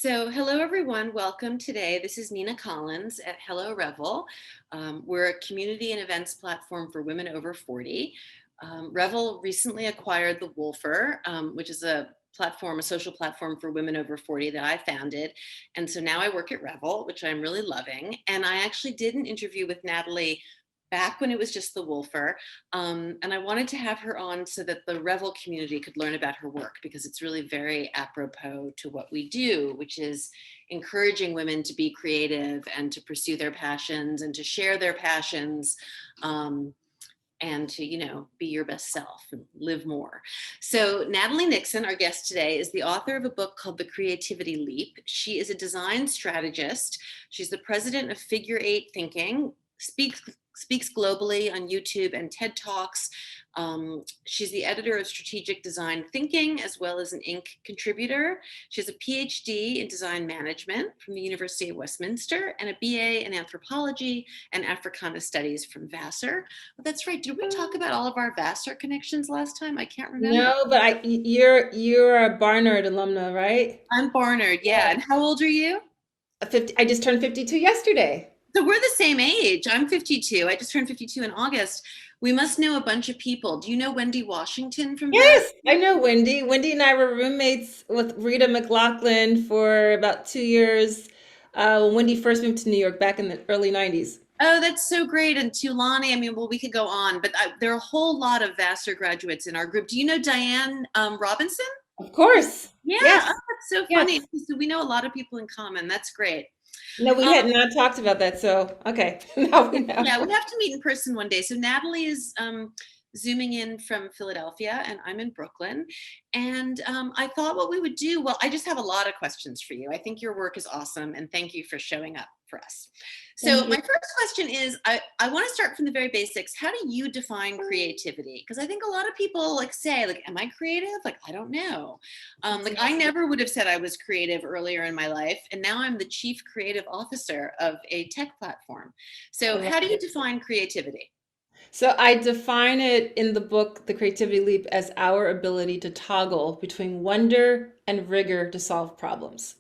So, hello everyone. Welcome today. This is Nina Collins at Hello Revel. We're a community and events platform for women over 40. Revel recently acquired the Wolfer, which is a social platform for women over 40 that I founded. And so now I work at Revel, which I'm really loving. And I actually did an interview with Natalie back when it was just the Wolfer. And I wanted to have her on so that the Revel community could learn about her work, because it's really very apropos to what we do, which is encouraging women to be creative and to pursue their passions and to share their passions. And to, be your best self and live more. So Natalie Nixon, our guest today, is the author of a book called The Creativity Leap. She is a design strategist. She's the president of Figure Eight Thinking, speaks globally on YouTube and TED Talks. She's the editor of Strategic Design Thinking, as well as an Inc. contributor. She has a PhD in design management from the University of Westminster and a BA in anthropology and Africana studies from Vassar. Well, that's right. Did we talk about all of our Vassar connections last time? I can't remember. No, but you're a Barnard alumna, right? I'm Barnard, yeah. Yeah. And how old are you? 50, I just turned 52 yesterday. So we're the same age. I'm 52. I just turned 52 in August. We must know a bunch of people. Do you know Wendy Washington from Vassar? Yes, I know Wendy. Wendy and I were roommates with Rita McLaughlin for about 2 years. When Wendy first moved to New York back in the early 90s. Oh, that's so great. And Tulani, I mean, well, we could go on, but there are a whole lot of Vassar graduates in our group. Do you know Diane Robinson? Of course. Yeah, Yes. oh, that's so funny. Yes. So we know a lot of people in common. That's great. No, we Um, had not talked about that, so okay. Now we know. yeah, we have to meet in person one day. So Natalie is zooming in from Philadelphia, and I'm in Brooklyn. And I thought what we would do, well, I just have a lot of questions for you. I think your work is awesome, and thank you for showing up for us. So Thank my you. first question is, I want to start from the very basics. How do you define creativity? Because I think a lot of people say, am I creative? I don't know. I never would have said I was creative earlier in my life, and now I'm the chief creative officer of a tech platform. I So love how do you it. define creativity? So I define it in the book, The Creativity Leap, as our ability to toggle between wonder and rigor to solve problems.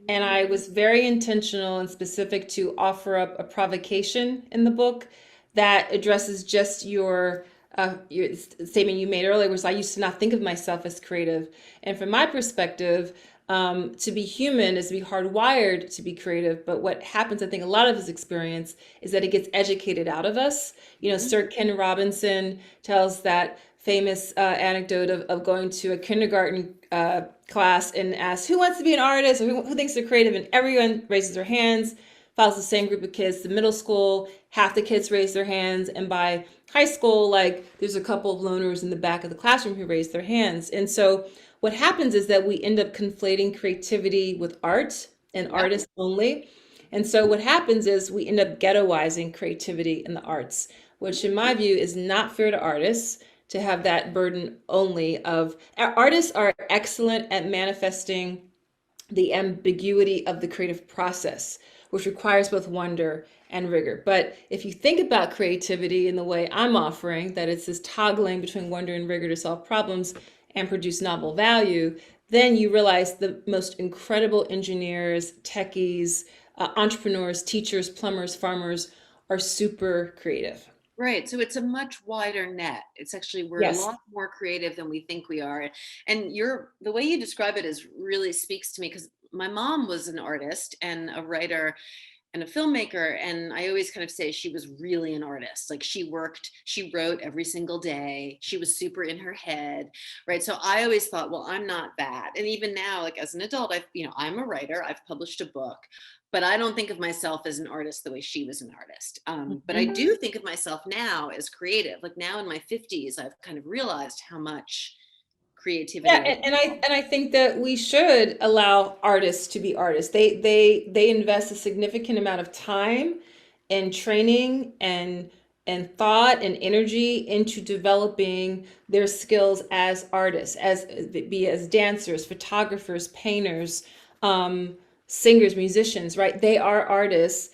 And I was very intentional and specific to offer up a provocation in the book that addresses just your statement you made earlier, was I used to not think of myself as creative. And from my perspective, to be human is to be hardwired to be creative. But what happens, I think a lot of his experience is that it gets educated out of us. Sir Ken Robinson tells that famous anecdote of going to a kindergarten class and asks, who wants to be an artist, or who thinks they're creative? And everyone raises their hands, follows the same group of kids. The middle school, half the kids raise their hands. And by high school, there's a couple of loners in the back of the classroom who raise their hands. And so what happens is that we end up conflating creativity with art and Yep. artists only. And so what happens is we end up ghettoizing creativity in the arts, which in my view is not fair to artists to have that burden only of artists are excellent at manifesting the ambiguity of the creative process, which requires both wonder and rigor. But if you think about creativity in the way I'm offering, that it's this toggling between wonder and rigor to solve problems and produce novel value, then you realize the most incredible engineers, techies, entrepreneurs, teachers, plumbers, farmers are super creative. Right. So it's a much wider net. It's actually, we're a Yes. lot more creative than we think we are. And the way you describe it is really speaks to me, because my mom was an artist and a writer and a filmmaker. And I always kind of say she was really an artist. She wrote every single day. She was super in her head. Right. So I always thought, well, I'm not that. And even now, as an adult, I'm a writer. I've published a book, but I don't think of myself as an artist the way she was an artist. But I Mhm. do think of myself now as creative. Now in my 50s, I've kind of realized how much Yeah, creativity I and I think that we should allow artists to be artists. They invest a significant amount of time and training and thought and energy into developing their skills as artists, as dancers, photographers, painters, um, singers, musicians, right? They are artists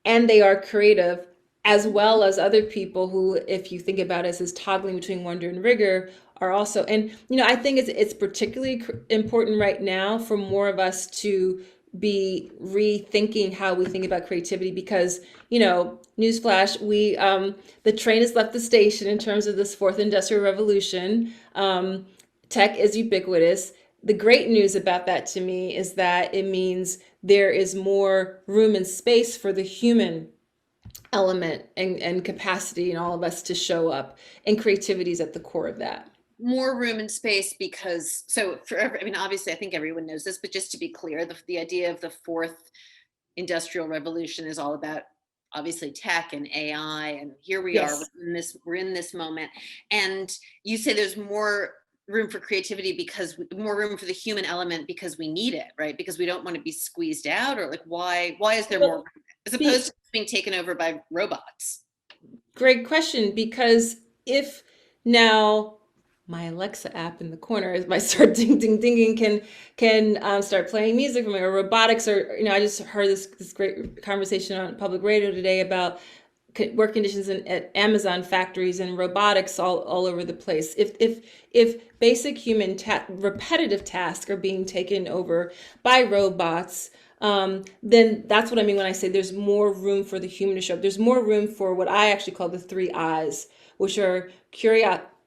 and they are creative, as well as other people who, if you think about it as toggling between wonder and rigor, are also. And I think it's particularly important right now for more of us to be rethinking how we think about creativity because, you know, newsflash, we the train has left the station in terms of this fourth industrial revolution. Tech is ubiquitous. The great news about that to me is that it means there is more room and space for the human element and capacity in all of us to show up, and creativity is at the core of that. More room and space because, so for I mean, obviously I think everyone knows this, but just to be clear, the idea of the fourth industrial revolution is all about obviously tech and AI, and here we are, Yes. we're in this moment. And you say there's more room for creativity because more room for the human element because we need it, right? Because we don't want to be squeezed out, or like why is there more Well, room as opposed be, to being taken over by robots? great question, because if now my Alexa app in the corner, as my start ding ding dinging, can start playing music for me, or robotics, or I just heard this great conversation on public radio today about work conditions at Amazon factories and robotics all over the place. If basic human repetitive tasks are being taken over by robots, then that's what I mean when I say there's more room for the human to show up. There's more room for what I actually call the three I's, which are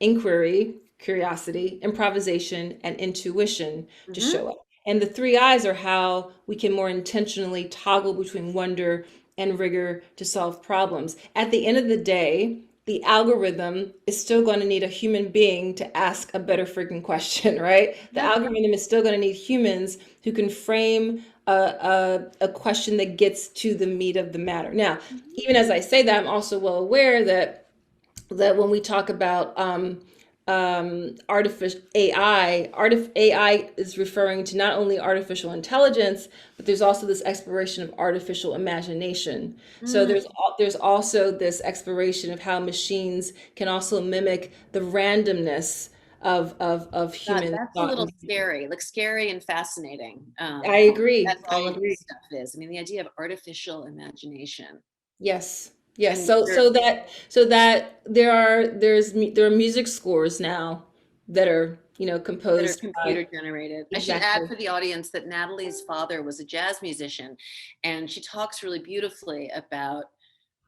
inquiry, curiosity, improvisation, and intuition to Mm-hmm. show up. And the three I's are how we can more intentionally toggle between wonder and rigor to solve problems. At the end of the day, the algorithm is still going to need a human being to ask a better freaking question, right? The Yeah. algorithm is still going to need humans who can frame a question that gets to the meat of the matter. Now, Mm-hmm. even as I say that, I'm also well aware that when we talk about artificial AI is referring to not only artificial intelligence, but there's also this exploration of artificial imagination. So Mm. there's also this exploration of how machines can also mimic the randomness of God, human that's a thought. little scary, like scary and fascinating. I agree. That's I all of agree. this stuff is. I mean, the idea of artificial imagination. Yes. Yes. And So that there are music scores now that are, that are composed by computer generated. I should add exactly. for the audience that Natalie's father was a jazz musician, and she talks really beautifully about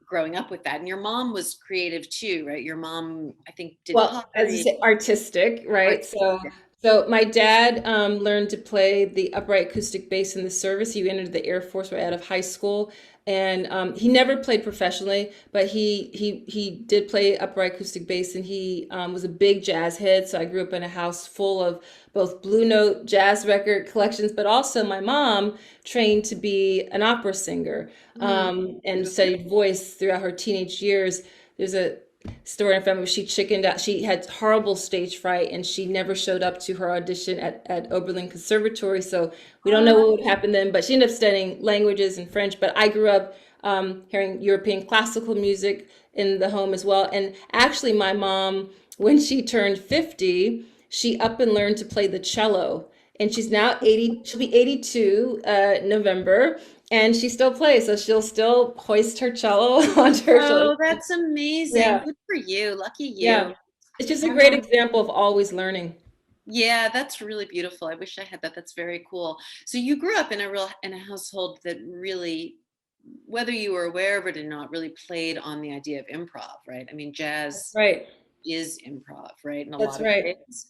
growing up with that. And your mom was creative too, right? Your mom, I think, did Well, as you pottery, say, artistic, right? So, artistic. so my dad learned to play the upright acoustic bass in the service. He entered the Air Force right out of high school, and he never played professionally, but he did play upright acoustic bass, and he was a big jazz head. So I grew up in a house full of both Blue Note jazz record collections, but also my mom trained to be an opera singer Mm, and beautiful. studied voice throughout her teenage years. There's a story in family. She chickened out. She had horrible stage fright, and she never showed up to her audition at Oberlin Conservatory. So we don't know Uh, what would happen then. But she ended up studying languages and French. But I grew up hearing European classical music in the home as well. And actually, my mom, when she turned 50, she up and learned to play the cello. And she's now 80. She'll be 82 November, and she still plays. So she'll still hoist her cello onto her shoulder. oh, that's amazing. Yeah. Good for you. Lucky Yeah. you. It's just a My great mom, example of always learning. yeah, that's really beautiful. I wish I had that. That's very cool. So you grew up in a household that really, whether you were aware of it or not, really played on the idea of improv, right? I mean, That's jazz right. is improv, right? In a That's lot of right. ways.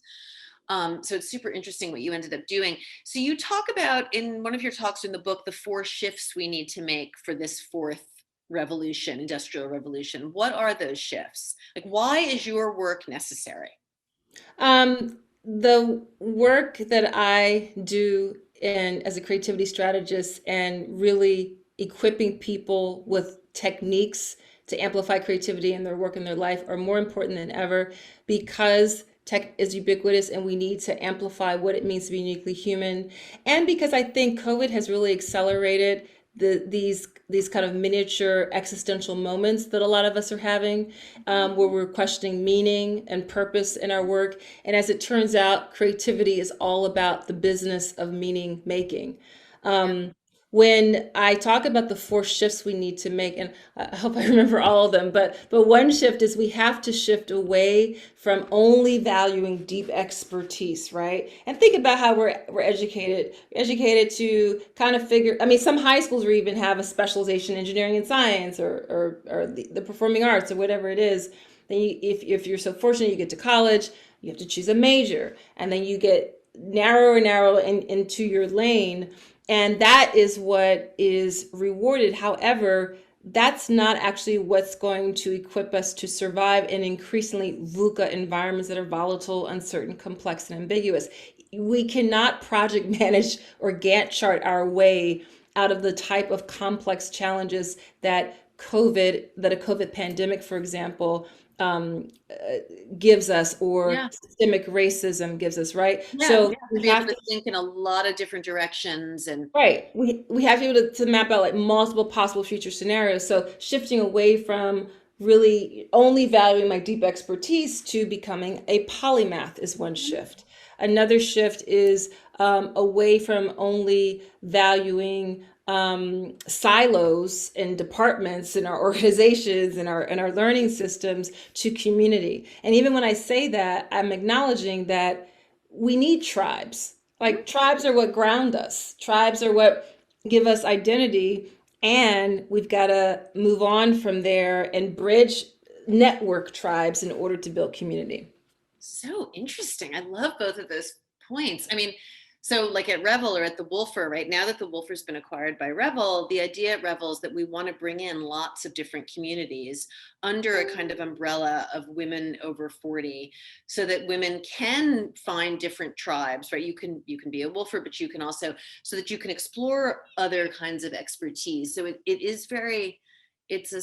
So it's super interesting what you ended up doing. So you talk about in one of your talks in the book the four shifts we need to make for this fourth revolution, industrial revolution. What are those shifts? Like, why is your work necessary? The work that I do in as a creativity strategist and really equipping people with techniques to amplify creativity in their work and their life are more important than ever because tech is ubiquitous and we need to amplify what it means to be uniquely human. And because I think COVID has really accelerated these kind of miniature existential moments that a lot of us are having, where we're questioning meaning and purpose in our work. And as it turns out, creativity is all about the business of meaning making. Yeah. when I talk about the four shifts we need to make, and I hope I remember all of them, but one shift is we have to shift away from only valuing deep expertise, right? And think about how we're educated. We're educated to kind of figure. I mean, some high schools will even have a specialization in engineering and science, or the performing arts, or whatever it is. Then if you're so fortunate, you get to college, you have to choose a major, and then you get narrower and narrower into your lane, and that is what is rewarded. However, that's not actually what's going to equip us to survive in increasingly VUCA environments that are volatile, uncertain, complex, and ambiguous. We cannot project manage or Gantt chart our way out of the type of complex challenges that a COVID pandemic, for example, gives us, or Yeah. systemic racism gives us, right? Yeah, So we have to we be able have to to. think in a lot of different directions. And Right. We have to be able to map out like multiple possible future scenarios. So shifting away from really only valuing my deep expertise to becoming a polymath is one shift. Another shift is away from only valuing silos and departments in our organizations and our learning systems to community. And even when I say that, I'm acknowledging that we need tribes. Like tribes are what ground us. Tribes are what give us identity, and we've got to move on from there and bridge network tribes in order to build community. so interesting. I love both of those points. I mean, so like at Revel or at the Wolfer, right now that the Wolfer's been acquired by Revel, the idea at Revel is that we want to bring in lots of different communities under a kind of umbrella of women over 40, so that women can find different tribes, right? You can be a Wolfer, but you can also, so that you can explore other kinds of expertise. So it is very, it's a,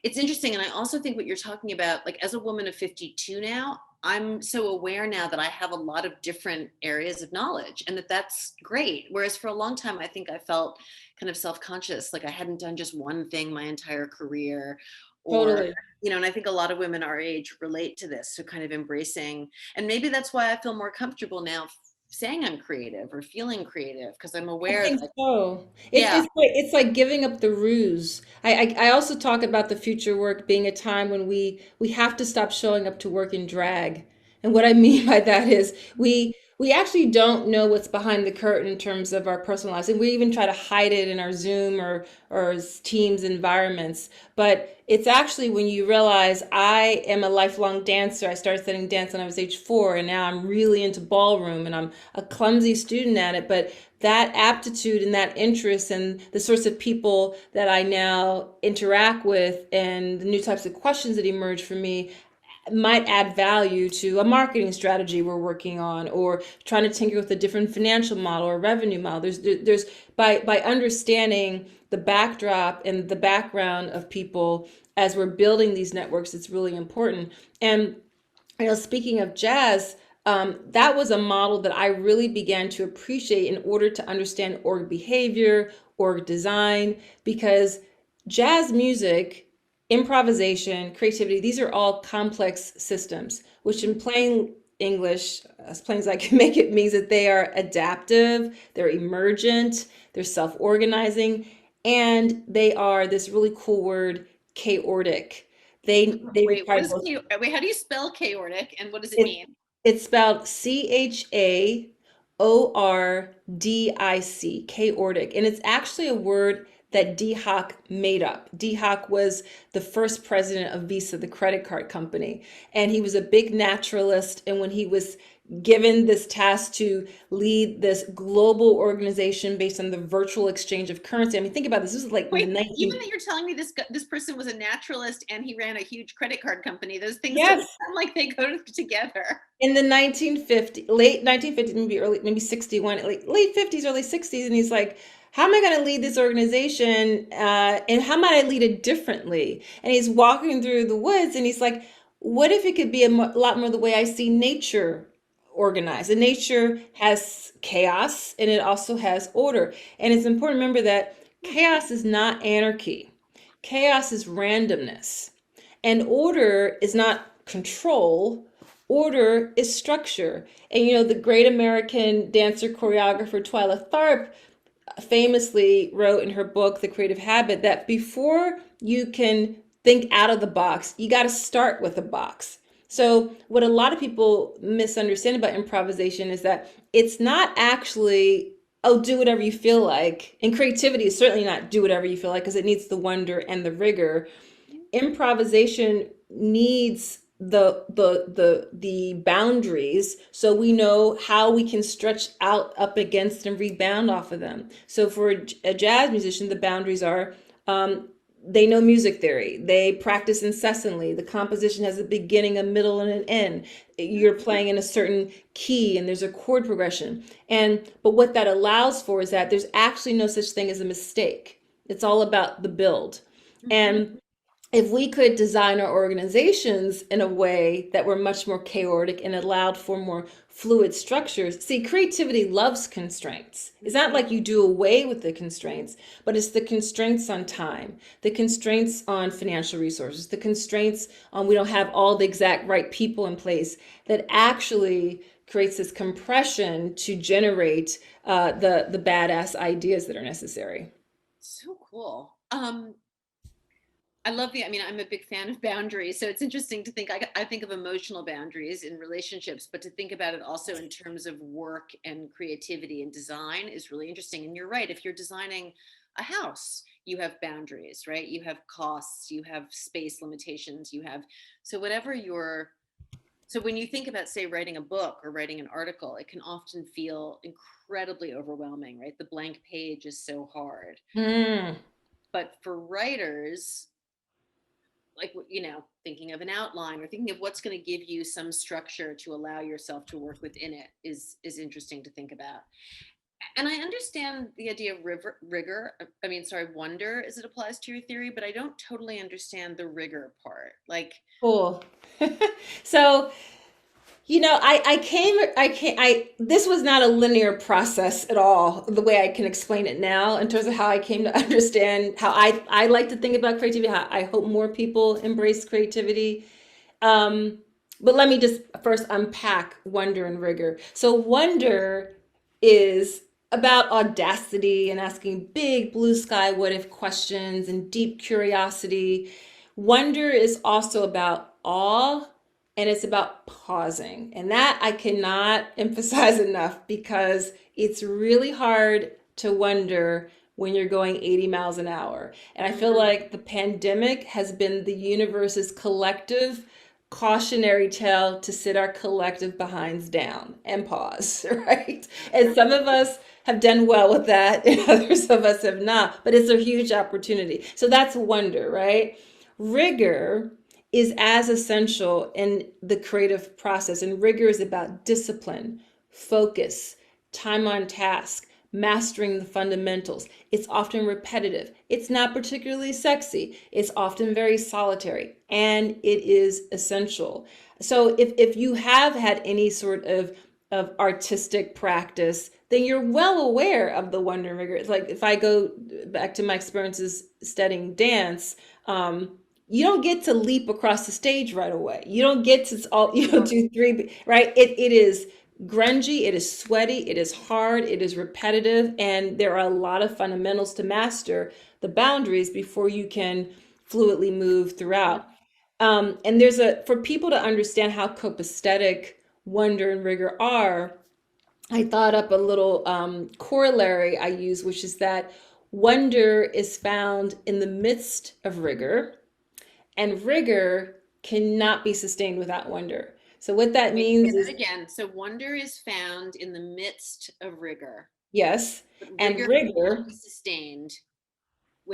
it's interesting. And I also think what you're talking about, like as a woman of 52 now, I'm so aware now that I have a lot of different areas of knowledge, and that's great. Whereas for a long time, I think I felt kind of self-conscious, like I hadn't done just one thing my entire career, or, Totally. and I think a lot of women our age relate to this. So kind of embracing, and maybe that's why I feel more comfortable now saying I'm creative or feeling creative, because I'm I aware think that, so. It's yeah. it's like giving up the ruse. I also talk about the future work being a time when we have to stop showing up to work in drag. And what I mean by that is we actually don't know what's behind the curtain in terms of our personal lives, and we even try to hide it in our Zoom or Teams environments. But it's actually when you realize I am a lifelong dancer. I started studying dance when I was age 4, and now I'm really into ballroom, and I'm a clumsy student at it. But that aptitude and that interest and the sorts of people that I now interact with and the new types of questions that emerge for me might add value to a marketing strategy we're working on, or trying to tinker with a different financial model or revenue model. There's by understanding the backdrop and the background of people as we're building these networks, it's really important. And speaking of jazz, that was a model that I really began to appreciate in order to understand org behavior, org design, because jazz music, improvisation, creativity, these are all complex systems, which in plain English, as plain as I can make it, means that they are adaptive, they're emergent, they're self organizing, and they are this really cool word, chaotic. They Wait, what require is both. wait, how do you spell chaotic, and what does it It, mean? it's spelled Chaordic, chaotic. And it's actually a word that D Hock made up. D Hock was the first president of Visa, the credit card company. And he was a big naturalist. And when he was given this task to lead this global organization based on the virtual exchange of currency, I mean, think about this. This is like Wait, even 19. that you're telling me this person was a naturalist and he ran a huge credit card company, those things don't Yes. sound like they go together. In the 1950s, late 1950s, maybe 61, late 50s, early 60s, and he's like, how am I going to lead this organization, and how might I lead it differently? And he's walking through the woods, and he's like, what if it could be lot more the way I see nature organized? And nature has chaos, and it also has order. And it's important to remember that chaos is not anarchy. Chaos is randomness. And order is not control. Order is structure. And the great American dancer choreographer Twyla Tharp famously wrote in her book, The Creative Habit, that before you can think out of the box, you got to start with a box. So, what a lot of people misunderstand about improvisation is that it's not actually, oh, do whatever you feel like. And creativity is certainly not do whatever you feel like because it needs the wonder and the rigor. Improvisation needs the boundaries so we know how we can stretch out up against and rebound off of them. So for a jazz musician, the boundaries are they know music theory, they practice incessantly, the composition has a beginning, a middle, and an end. You're playing in a certain key and there's a chord progression. And but what that allows for is that there's actually no such thing as a mistake. It's all about the build. And if we could design our organizations in a way that were much more chaotic and allowed for more fluid structures. See, creativity loves constraints. It's not like you do away with the constraints, but it's the constraints on time, the constraints on financial resources, the constraints on we don't have all the exact right people in place that actually creates this compression to generate the badass ideas that are necessary. So cool. I love I mean, I'm a big fan of boundaries. So it's interesting to think, I think of emotional boundaries in relationships, but to think about it also in terms of work and creativity and design is really interesting. And you're right. If you're designing a house, you have boundaries, right? You have costs, you have space limitations, you have, so whatever your, so when you think about, say, writing a book or writing an article, it can often feel incredibly overwhelming, right? The blank page is so hard. Mm. But for writers, like, thinking of an outline or thinking of what's going to give you some structure to allow yourself to work within it is interesting to think about. And I understand the idea of rigor. I mean, sorry, wonder as it applies to your theory, but I don't totally understand the rigor part. Like, Cool. So, this was not a linear process at all, the way I can explain it now, in terms of how I came to understand how I like to think about creativity, how I hope more people embrace creativity. But let me just first unpack wonder and rigor. So, wonder is about audacity and asking big blue sky what if questions and deep curiosity. Wonder is also about awe and it's about pausing. And that I cannot emphasize enough because it's really hard to wonder when you're going 80 miles an hour. And I feel like the pandemic has been the universe's collective cautionary tale to sit our collective behinds down and pause, right? And some of us have done well with that, and others of us have not, but it's a huge opportunity. So that's wonder, right? Rigor is as essential in the creative process, and rigor is about discipline, focus, time on task, mastering the fundamentals. It's often repetitive. It's not particularly sexy. It's often very solitary, and it is essential. So if you have had any sort of artistic practice, then you're well aware of the wonder and rigor. It's like if I go back to my experiences studying dance, you don't get to leap across the stage right away. You don't get to all do three, right? It is grungy, it is sweaty, it is hard, it is repetitive, and there are a lot of fundamentals to master the boundaries before you can fluidly move throughout. And for people to understand how copacetic wonder and rigor are, I thought up a little corollary I use, which is that wonder is found in the midst of rigor, and rigor cannot be sustained without wonder. So what that means is, again, so wonder is found in the midst of rigor, yes, but and rigor rigor cannot be sustained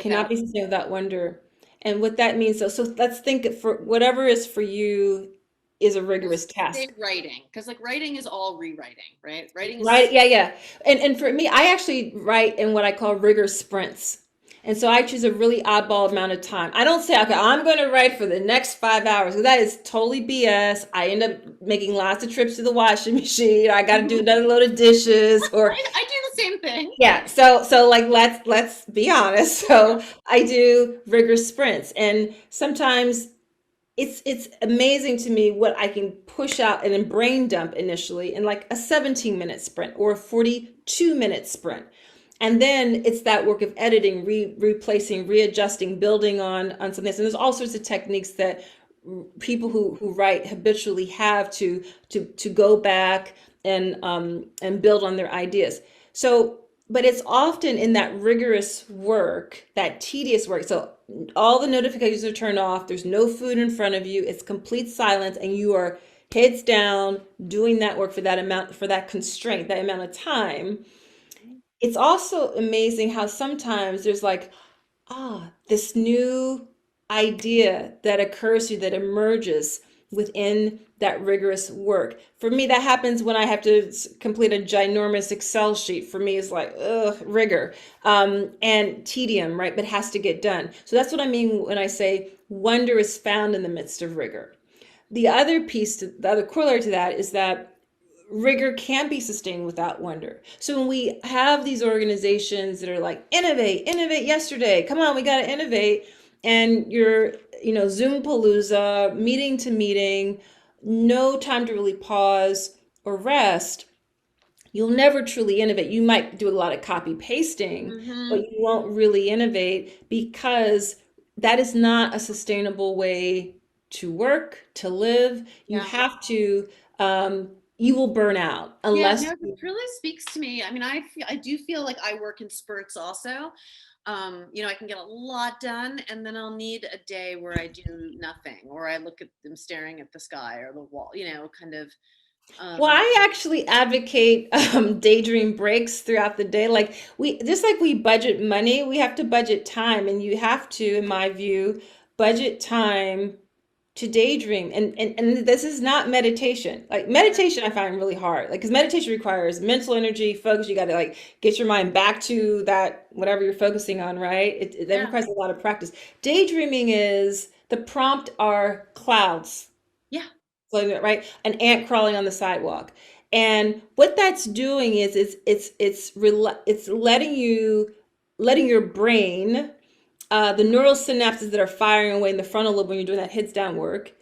cannot without. be sustained without wonder. And what that means, so let's think for whatever is for you is a rigorous Say task. writing, because like writing is all rewriting, right? Writing is Right? Yeah, yeah. And for me, I actually write in what I call rigor sprints. And so I choose a really oddball amount of time. I don't say, okay, I'm going to write for the next 5 hours. That is totally BS. I end up making lots of trips to the washing machine. I got to do another load of dishes or I do the same thing. yeah. So like let's be honest. So I do rigor sprints and sometimes it's amazing to me what I can push out and then brain dump initially in like a 17-minute sprint or a 42-minute sprint. And then it's that work of editing, replacing, readjusting, building on something. And there's all sorts of techniques that people who write habitually have to go back and build on their ideas. So, but it's often in that rigorous work, that tedious work. So all the notifications are turned off. There's no food in front of you. It's complete silence, and you are heads down doing that work for that amount, for that constraint, that amount of time. It's also amazing how sometimes there's like, this new idea that occurs to you, that emerges within that rigorous work. For me, that happens when I have to complete a ginormous Excel sheet. For me, it's like, ugh, rigor and tedium, right? But it has to get done. So that's what I mean when I say wonder is found in the midst of rigor. The other piece, the other corollary to that is that rigor can't be sustained without wonder. So when we have these organizations that are like, innovate yesterday, come on, we got to innovate. And you're, Zoom palooza, meeting to meeting, no time to really pause or rest, you'll never truly innovate. You might do a lot of copy pasting, but you won't really innovate, because that is not a sustainable way to work, to live. You Yeah. have to, you will burn out Yeah, unless no, this really speaks to me. I mean, I do feel like I work in spurts also. I can get a lot done, and then I'll need a day where I do nothing, or I look at them staring at the sky or the wall, kind of. Well, Um, I actually advocate daydream breaks throughout the day. Like we budget money, we have to budget time, and you have to, in my view, budget time to daydream. And this is not meditation. Like meditation, I find really hard. Like because meditation requires mental energy, focus. You got to like get your mind back to that whatever you're focusing on, right? That yeah, requires a lot of practice. Daydreaming is the prompt are clouds yeah, floating, right? An ant crawling on the sidewalk. And what that's doing is it's letting your brain, the neural synapses that are firing away in the frontal lobe when you're doing that heads down work,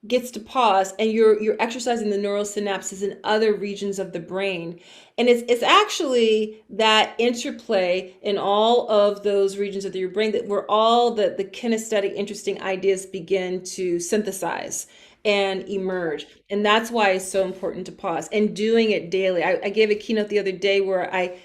gets to pause, and you're exercising the neural synapses in other regions of the brain. And it's actually that interplay in all of those regions of your brain that where all the kinesthetic interesting ideas begin to synthesize and emerge. And that's why it's so important to pause and doing it daily. I gave a keynote the other day where I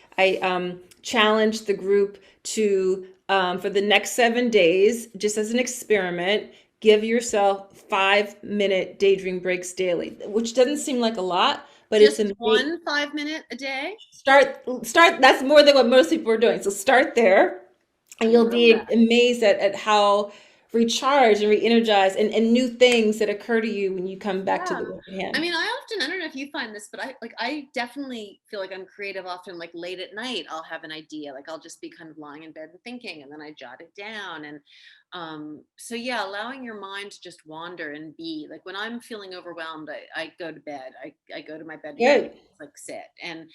challenged the group to, for the next 7 days, just as an experiment, give yourself 5-minute daydream breaks daily, which doesn't seem like a lot, but it's just amazing. one 5 minute a day. Start. That's more than what most people are doing. So start there, I and you'll love be that. amazed at how recharged and re-energized and new things that occur to you when you come back to Yeah. the work at I hand. mean, I don't know if you find this, but I definitely feel like I'm creative often, like late at night, I'll have an idea, like I'll just be kind of lying in bed and thinking, and then I jot it down. And so yeah, allowing your mind to just wander and be like, when I'm feeling overwhelmed, I go to bed, I go to my bedroom, Good. like sit. And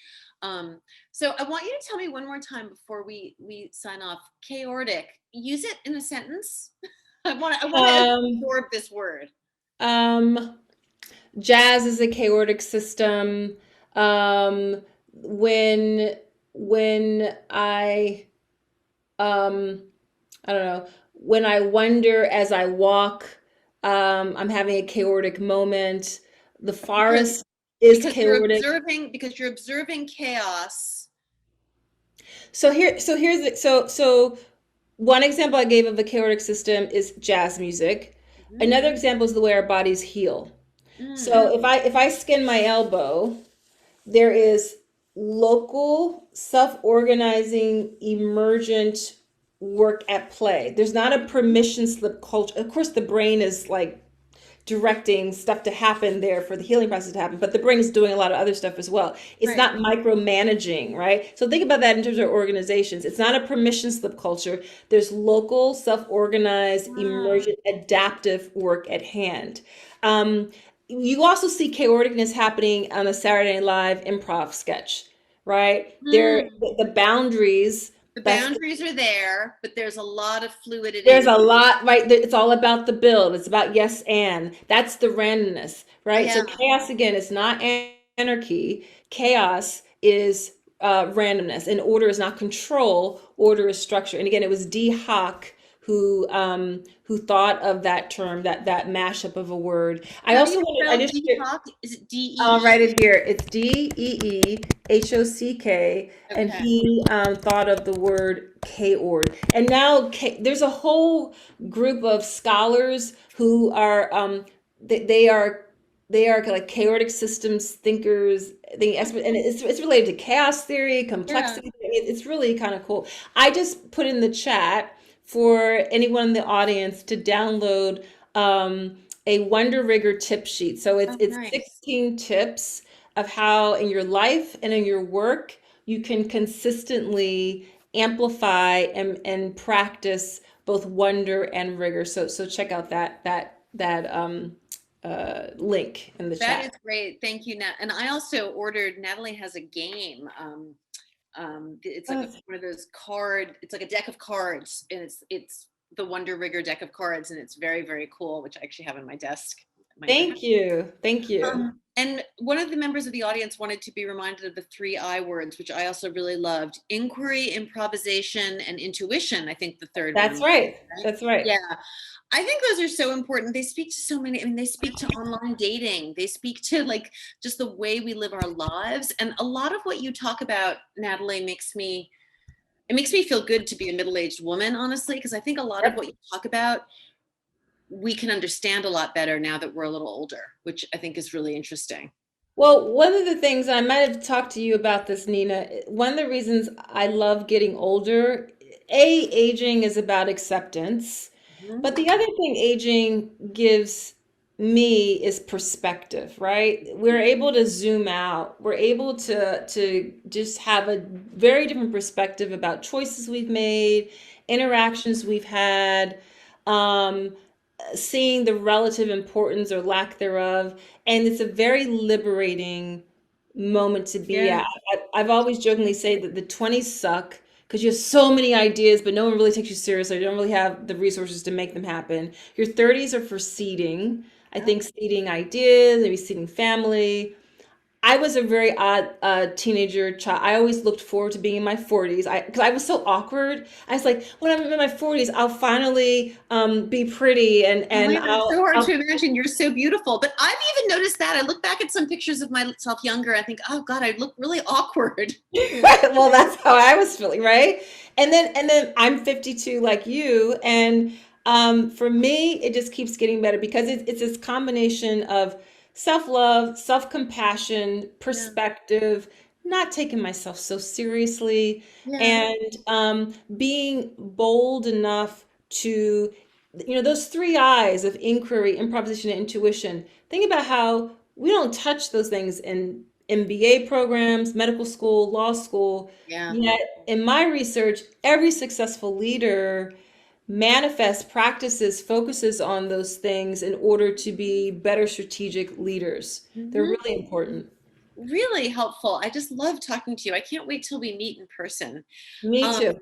so I want you to tell me one more time before we sign off, chaotic, use it in a sentence. I want to Um, absorb this word. um, Jazz is a chaotic system. Um, when when um, I don't know, when I wonder as I walk, I'm having a chaotic moment. The because forest is because you're chaotic. observing chaos. So one example I gave of a chaotic system is jazz music. Mhm. Another example is the way our bodies heal. Mm. So if I skin my elbow, there is local, self-organizing, emergent work at play. There's not a permission slip culture. Of course, the brain is like directing stuff to happen there for the healing process to happen, but the brain is doing a lot of other stuff as well. It's Right. not micromanaging, right? So think about that in terms of organizations. It's not a permission slip culture. There's local, self-organized, Ah. emergent, adaptive work at hand. You also see chaoticness happening on a Saturday Night Live improv sketch, right? Mm. The boundaries. The That's boundaries are there, but there's a lot of There's fluidity. a lot, right? It's all about the build. It's about yes and. That's the randomness, right? So Yeah. chaos again is not anarchy. Chaos is randomness, and order is not control, order is structure. And again, it was D. Hock who thought of that term, that mashup of a word. I How do you also wanted, I spell just Detox? Is it I'll D-E-E? write it here. It's Deehock, and Okay. he thought of the word K-ord. And now there's a whole group of scholars who are they are like chaotic systems thinkers, the expert, and it's related to chaos theory, Yeah. complexity. It's really kind of cool. I just put in the chat for anyone in the audience to download a Wonder Rigor tip sheet. So Oh, it's nice. 16 tips of how in your life and in your work you can consistently amplify and practice both wonder and rigor. So check out that link in the That chat. is great. Thank you, Nat. And I also ordered, Natalie has a game. It's like Oh, one of those it's like a deck of cards, and it's the Wonder Rigger deck of cards, and it's very, very cool, which I actually have on my desk at my other house. thank you. Thank you. And one of the members of the audience wanted to be reminded of the 3 I words, which I also really loved: inquiry, improvisation, and intuition. I think the third one That's was, right. right? That's right. Yeah. I think those are so important. They speak to so many, I mean, they speak to online dating. They speak to like just the way we live our lives. And a lot of what you talk about, Natalie, it makes me feel good to be a middle-aged woman, honestly, because I think a lot of Yep. what you talk about, we can understand a lot better now that we're a little older, which I think is really interesting. Well, one of the things I might have talked to you about this, Nina, one of the reasons I love getting older, aging is about acceptance, Mhm. but the other thing aging gives me is perspective, right? We're able to zoom out. We're able to just have a very different perspective about choices we've made, interactions we've had. Um, Seeing the relative importance or lack thereof. And it's a very liberating moment to be Yeah. at. I've always jokingly said that the 20s suck because you have so many ideas, but no one really takes you seriously. You don't really have the resources to make them happen. Your 30s are for seeding. I think seeding ideas, maybe seeding family. I was a very odd teenager child. I always looked forward to being in my 40s. Because I was so awkward. I was like, when I'm in my 40s, I'll finally be pretty Oh and my God, it's so hard I'll to imagine. You're so beautiful. But I've even noticed that. I look back at some pictures of myself younger. I think, oh God, I look really awkward. well, that's how I was feeling, right? And then I'm 52 like you, and for me, it just keeps getting better because it's this combination of self-love, self-compassion, Yeah. perspective, not taking myself so seriously, Yeah. and being bold enough to, those 3 I's of inquiry, improvisation, and intuition. Think about how we don't touch those things in MBA programs, medical school, law school. Yeah. Yet, in my research, every successful leader manifests, practices, focuses on those things in order to be better strategic leaders. They're Hmm. really important. Really helpful. I just love talking to you. I can't wait till we meet in person. Me Um, too.